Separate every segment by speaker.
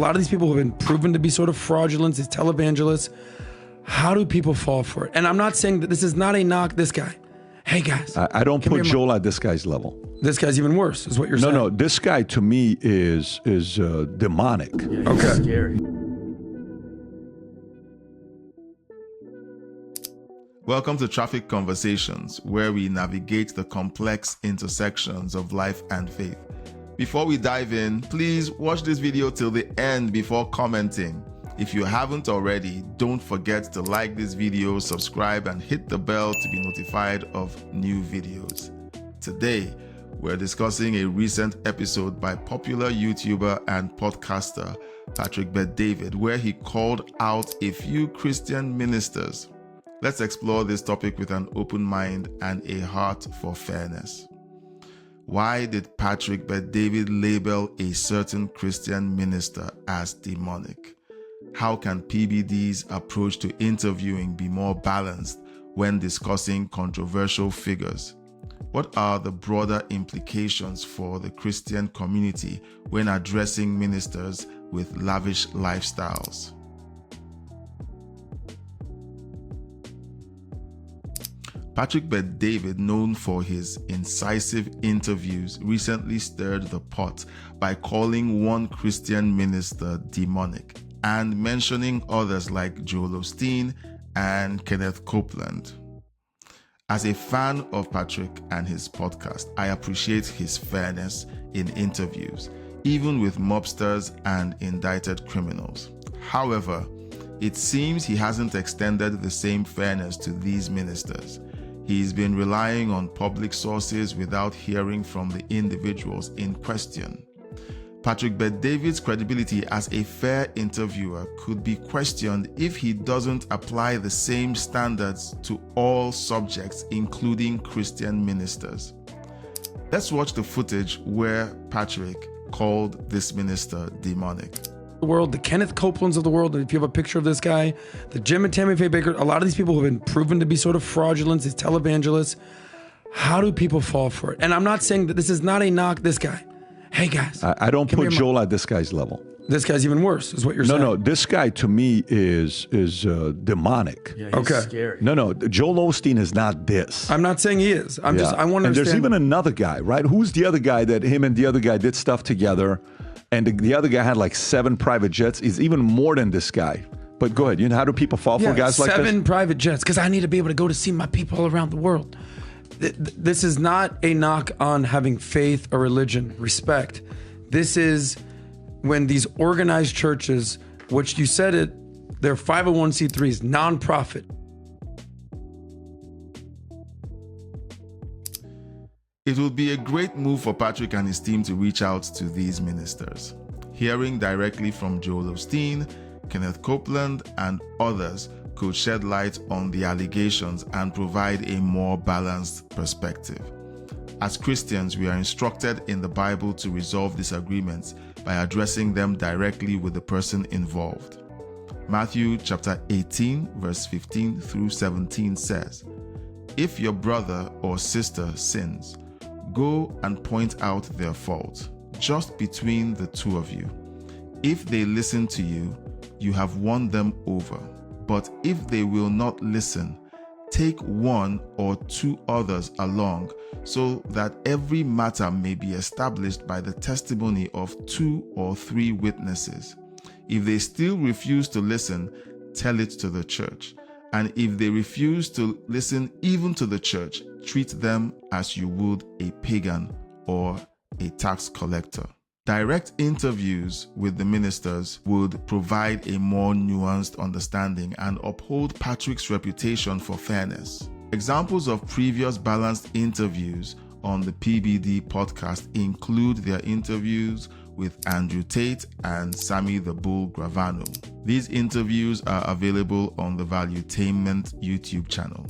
Speaker 1: A lot of these people have been proven to be sort of fraudulent, these televangelists. How do people fall for it? And I'm not saying that this is not a knock, this guy. Hey guys.
Speaker 2: I don't put Joel at this guy's level.
Speaker 1: This guy's even worse, is what you're saying.
Speaker 2: No, this guy to me is demonic.
Speaker 1: Yeah, okay.
Speaker 3: Scary.
Speaker 4: Welcome to Traffic Conversations, where we navigate the complex intersections of life and faith. Before we dive in, please watch this video till the end before commenting. If you haven't already, don't forget to like this video, subscribe, and hit the bell to be notified of new videos. Today, we're discussing a recent episode by popular YouTuber and podcaster Patrick Bet-David, where he called out a few Christian ministers. Let's explore this topic with an open mind and a heart for fairness. Why did Patrick Bet-David label a certain Christian minister as demonic? How can PBD's approach to interviewing be more balanced when discussing controversial figures? What are the broader implications for the Christian community when addressing ministers with lavish lifestyles? Patrick Bet-David, known for his incisive interviews, recently stirred the pot by calling one Christian minister demonic and mentioning others like Joel Osteen and Kenneth Copeland. As a fan of Patrick and his podcast, I appreciate his fairness in interviews, even with mobsters and indicted criminals. However, it seems he hasn't extended the same fairness to these ministers. He's been relying on public sources without hearing from the individuals in question. Patrick Bet-David's credibility as a fair interviewer could be questioned if he doesn't apply the same standards to all subjects, including Christian ministers. Let's watch the footage where Patrick called this minister demonic.
Speaker 1: The world, the Kenneth Copelands of the world, and if you have a picture of this guy, the Jim and Tammy Faye Baker, a lot of these people have been proven to be sort of fraudulent, these televangelists. How do people fall for it? And I'm not saying that this is not a knock, this guy. Hey guys.
Speaker 2: I don't put Joel at this guy's level.
Speaker 1: This guy's even worse, is what you're saying.
Speaker 2: No, this guy to me is demonic.
Speaker 3: Yeah, he's
Speaker 1: Okay.
Speaker 3: scary.
Speaker 2: No, Joel Osteen is not this.
Speaker 1: I'm not saying he is. I want to
Speaker 2: And
Speaker 1: understand.
Speaker 2: there's even another guy, right? Who's the other guy that him and the other guy did stuff together? And the other guy had like 7 private jets. He's even more than this guy. But go ahead. You know, how do people fall for guys like this?
Speaker 1: 7 private jets, because I need to be able to go to see my people all around the world. This is not a knock on having faith or religion, respect. This is when these organized churches, which you said it, they're 501c3s, nonprofit.
Speaker 4: It would be a great move for Patrick and his team to reach out to these ministers. Hearing directly from Joel Osteen, Kenneth Copeland, and others could shed light on the allegations and provide a more balanced perspective. As Christians, we are instructed in the Bible to resolve disagreements by addressing them directly with the person involved. Matthew chapter 18, verse 15 through 17 says, "If your brother or sister sins, go and point out their fault, just between the two of you. If they listen to you, you have won them over. But if they will not listen, take 1 or 2 others along, so that every matter may be established by the testimony of 2 or 3 witnesses. If they still refuse to listen, tell it to the church. And if they refuse to listen even to the church, treat them as you would a pagan or a tax collector." Direct interviews with the ministers would provide a more nuanced understanding and uphold Patrick's reputation for fairness. Examples of previous balanced interviews on the PBD podcast include their interviews with Andrew Tate and Sammy the Bull Gravano. These interviews are available on the Valuetainment YouTube channel.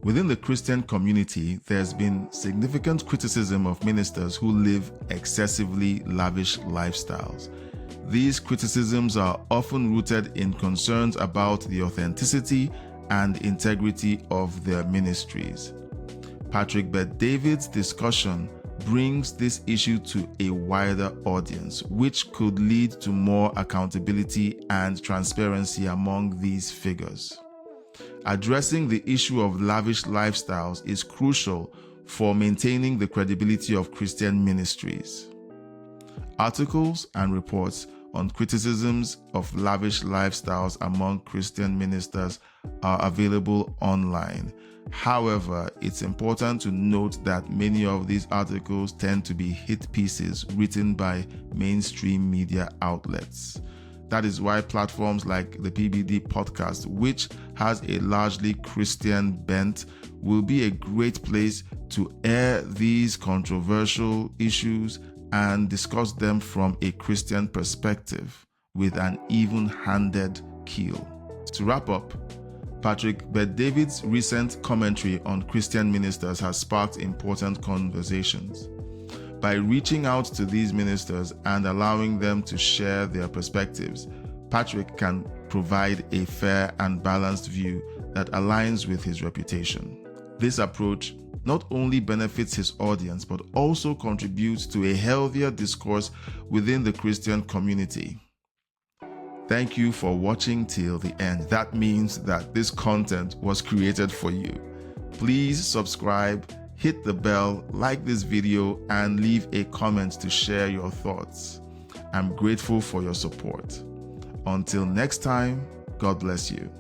Speaker 4: Within the Christian community, there's been significant criticism of ministers who live excessively lavish lifestyles. These criticisms are often rooted in concerns about the authenticity and integrity of their ministries. Patrick Bet-David's discussion brings this issue to a wider audience, which could lead to more accountability and transparency among these figures. Addressing the issue of lavish lifestyles is crucial for maintaining the credibility of Christian ministries. Articles and reports on criticisms of lavish lifestyles among Christian ministers are available online. However, it's important to note that many of these articles tend to be hit pieces written by mainstream media outlets. That is why platforms like the PBD podcast, which has a largely Christian bent, will be a great place to air these controversial issues and discuss them from a Christian perspective with an even-handed keel. To wrap up, Patrick Bet-David's recent commentary on Christian ministers has sparked important conversations. By reaching out to these ministers and allowing them to share their perspectives, Patrick can provide a fair and balanced view that aligns with his reputation. This approach not only benefits his audience, but also contributes to a healthier discourse within the Christian community. Thank you for watching till the end. That means that this content was created for you. Please subscribe, hit the bell, like this video, and leave a comment to share your thoughts. I'm grateful for your support. Until next time, God bless you.